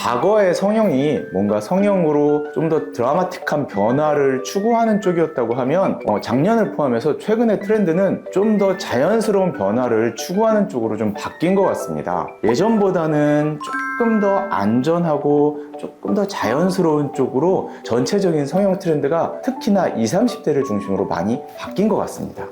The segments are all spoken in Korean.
과거의 성형이 뭔가 성형으로 좀 더 드라마틱한 변화를 추구하는 쪽이었다고 하면 작년을 포함해서 최근의 트렌드는 좀 더 자연스러운 변화를 추구하는 쪽으로 좀 바뀐 것 같습니다. 예전보다는 조금 더 안전하고 조금 더 자연스러운 쪽으로 전체적인 성형 트렌드가 특히나 20, 30대를 중심으로 많이 바뀐 것 같습니다.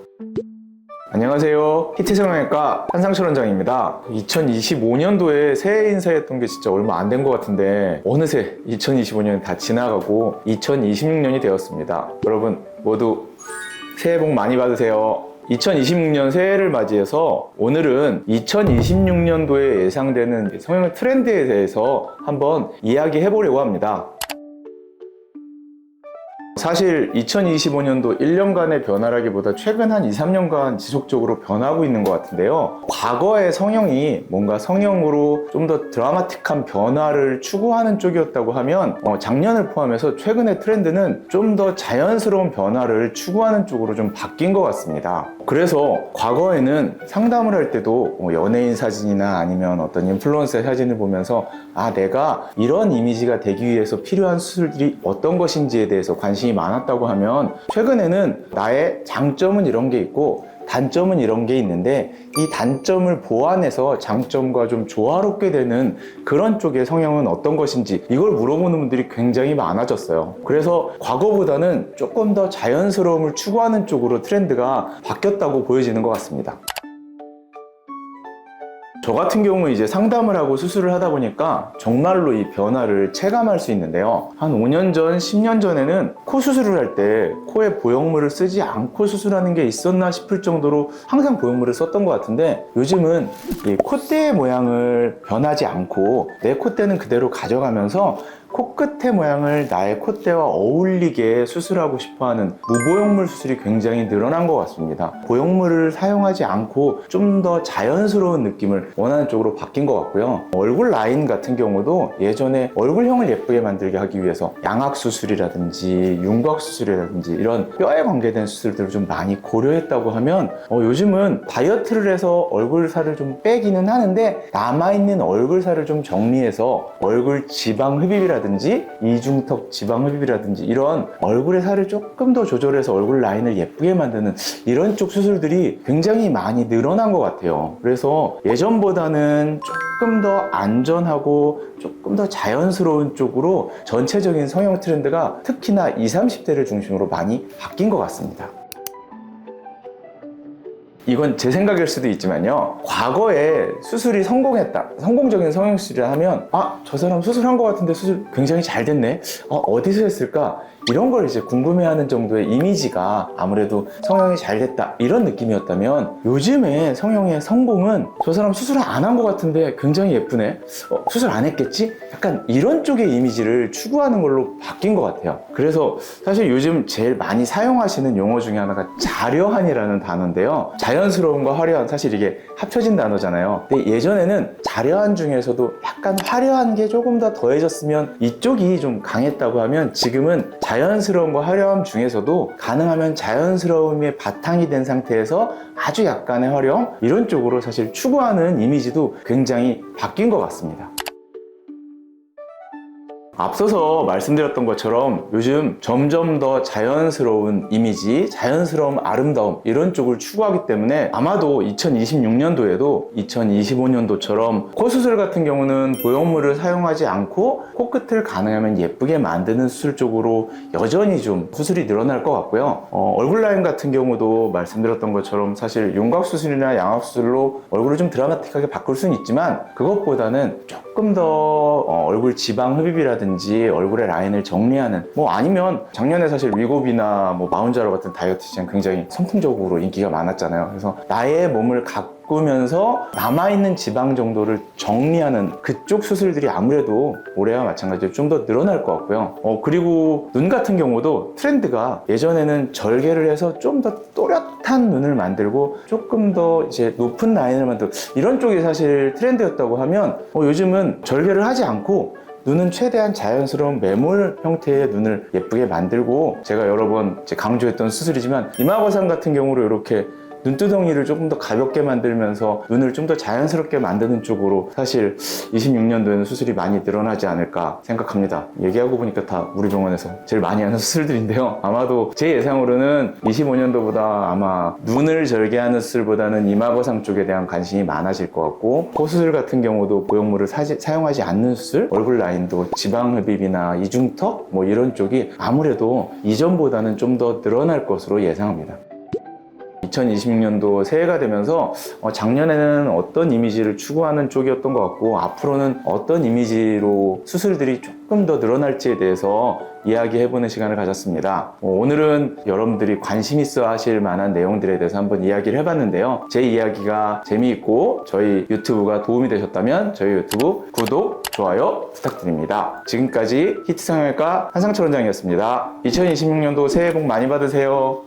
안녕하세요. 히트성형외과 한상철 원장입니다. 2025년도에 새해 인사했던 게 진짜 얼마 안 된 것 같은데 어느새 2025년이 다 지나가고 2026년이 되었습니다. 여러분 모두 새해 복 많이 받으세요. 2026년 새해를 맞이해서 오늘은 2026년도에 예상되는 성형 트렌드에 대해서 한번 이야기해 보려고 합니다. 사실 2025년도 1년간의 변화라기보다 최근 한 2, 3년간 지속적으로 변하고 있는 것 같은데요. 과거의 성형이 뭔가 성형으로 좀 더 드라마틱한 변화를 추구하는 쪽이었다고 하면 작년을 포함해서 최근의 트렌드는 좀 더 자연스러운 변화를 추구하는 쪽으로 좀 바뀐 것 같습니다. 그래서 과거에는 상담을 할 때도 연예인 사진이나 아니면 어떤 인플루언서의 사진을 보면서 내가 이런 이미지가 되기 위해서 필요한 수술들이 어떤 것인지에 대해서 관심이 많았다고 하면 최근에는 나의 장점은 이런 게 있고 단점은 이런 게 있는데 이 단점을 보완해서 장점과 좀 조화롭게 되는 그런 쪽의 성형은 어떤 것인지 이걸 물어보는 분들이 굉장히 많아졌어요. 그래서 과거보다는 조금 더 자연스러움을 추구하는 쪽으로 트렌드가 바뀌었다고 보여지는 것 같습니다. 저 같은 경우는 이제 상담을 하고 수술을 하다 보니까 정말로 이 변화를 체감할 수 있는데요. 한 5년 전, 10년 전에는 코 수술을 할 때 코에 보형물을 쓰지 않고 수술하는 게 있었나 싶을 정도로 항상 보형물을 썼던 것 같은데 요즘은 이 콧대의 모양을 변하지 않고 내 콧대는 그대로 가져가면서 코끝의 모양을 나의 콧대와 어울리게 수술하고 싶어하는 무보형물 수술이 굉장히 늘어난 것 같습니다. 보형물을 사용하지 않고 좀 더 자연스러운 느낌을 원하는 쪽으로 바뀐 것 같고요. 얼굴 라인 같은 경우도 예전에 얼굴형을 예쁘게 만들게 하기 위해서 양악 수술이라든지 윤곽 수술이라든지 이런 뼈에 관계된 수술들을 좀 많이 고려했다고 하면 요즘은 다이어트를 해서 얼굴살을 좀 빼기는 하는데 남아있는 얼굴살을 좀 정리해서 얼굴 지방 흡입이라든지 이중턱 지방 흡입이라든지 이런 얼굴의 살을 조금 더 조절해서 얼굴 라인을 예쁘게 만드는 이런 쪽 수술들이 굉장히 많이 늘어난 것 같아요. 그래서 예전보다는 조금 더 안전하고 조금 더 자연스러운 쪽으로 전체적인 성형 트렌드가 특히나 20, 30대를 중심으로 많이 바뀐 것 같습니다. 이건 제 생각일 수도 있지만요. 과거에 수술이 성공적인 성형수술을 하면 저 사람 수술한 것 같은데 수술 굉장히 잘 됐네. 어디서 했을까? 이런 걸 이제 궁금해하는 정도의 이미지가 아무래도 성형이 잘 됐다 이런 느낌이었다면 요즘에 성형의 성공은 저 사람 수술 안 한 것 같은데 굉장히 예쁘네. 수술 안 했겠지? 약간 이런 쪽의 이미지를 추구하는 걸로 바뀐 것 같아요. 그래서 사실 요즘 제일 많이 사용하시는 용어 중에 하나가 자려한이라는 단어인데요. 자연스러움과 화려한, 사실 이게 합쳐진 단어잖아요. 근데 예전에는 자려한 중에서도 약간 화려한 게 조금 더 더해졌으면 이쪽이 좀 강했다고 하면 지금은 자연스러움과 화려함 중에서도 가능하면 자연스러움의 바탕이 된 상태에서 아주 약간의 화려함 이런 쪽으로 사실 추구하는 이미지도 굉장히 바뀐 것 같습니다. 앞서서 말씀드렸던 것처럼 요즘 점점 더 자연스러운 이미지, 자연스러운 아름다움 이런 쪽을 추구하기 때문에 아마도 2026년도에도 2025년도처럼 코 수술 같은 경우는 보형물을 사용하지 않고 코끝을 가능하면 예쁘게 만드는 수술 쪽으로 여전히 좀 수술이 늘어날 것 같고요. 얼굴 라인 같은 경우도 말씀드렸던 것처럼 사실 윤곽 수술이나 양악 수술로 얼굴을 좀 드라마틱하게 바꿀 수는 있지만 그것보다는 조금 더 얼굴 지방 흡입이라든지 얼굴의 라인을 정리하는 아니면 작년에 사실 위고비나 마운자로 같은 다이어트 시장 굉장히 선풍적으로 인기가 많았잖아요. 그래서 나의 몸을 가꾸면서 남아있는 지방 정도를 정리하는 그쪽 수술들이 아무래도 올해와 마찬가지로 좀 더 늘어날 것 같고요. 그리고 눈 같은 경우도 트렌드가 예전에는 절개를 해서 좀 더 또렷한 눈을 만들고 조금 더 이제 높은 라인을 만들고 이런 쪽이 사실 트렌드였다고 하면 요즘은 절개를 하지 않고 눈은 최대한 자연스러운 매몰 형태의 눈을 예쁘게 만들고 제가 여러 번 강조했던 수술이지만 이마거상 같은 경우로 이렇게 눈두덩이를 조금 더 가볍게 만들면서 눈을 좀 더 자연스럽게 만드는 쪽으로 사실 26년도에는 수술이 많이 늘어나지 않을까 생각합니다. 얘기하고 보니까 다 우리 병원에서 제일 많이 하는 수술들인데요. 아마도 제 예상으로는 25년도보다 아마 눈을 절개하는 수술보다는 이마거상 쪽에 대한 관심이 많아질 것 같고, 코 수술 같은 경우도 보형물을 사용하지 않는 수술, 얼굴 라인도 지방흡입이나 이중턱 뭐 이런 쪽이 아무래도 이전보다는 좀 더 늘어날 것으로 예상합니다. 2026년도 새해가 되면서 작년에는 어떤 이미지를 추구하는 쪽이었던 것 같고, 앞으로는 어떤 이미지로 수술들이 조금 더 늘어날지에 대해서 이야기해보는 시간을 가졌습니다. 오늘은 여러분들이 관심 있어 하실 만한 내용들에 대해서 한번 이야기를 해봤는데요. 제 이야기가 재미있고 저희 유튜브가 도움이 되셨다면 저희 유튜브 구독, 좋아요 부탁드립니다. 지금까지 히트성형외과 한상철 원장이었습니다. 2026년도 새해 복 많이 받으세요.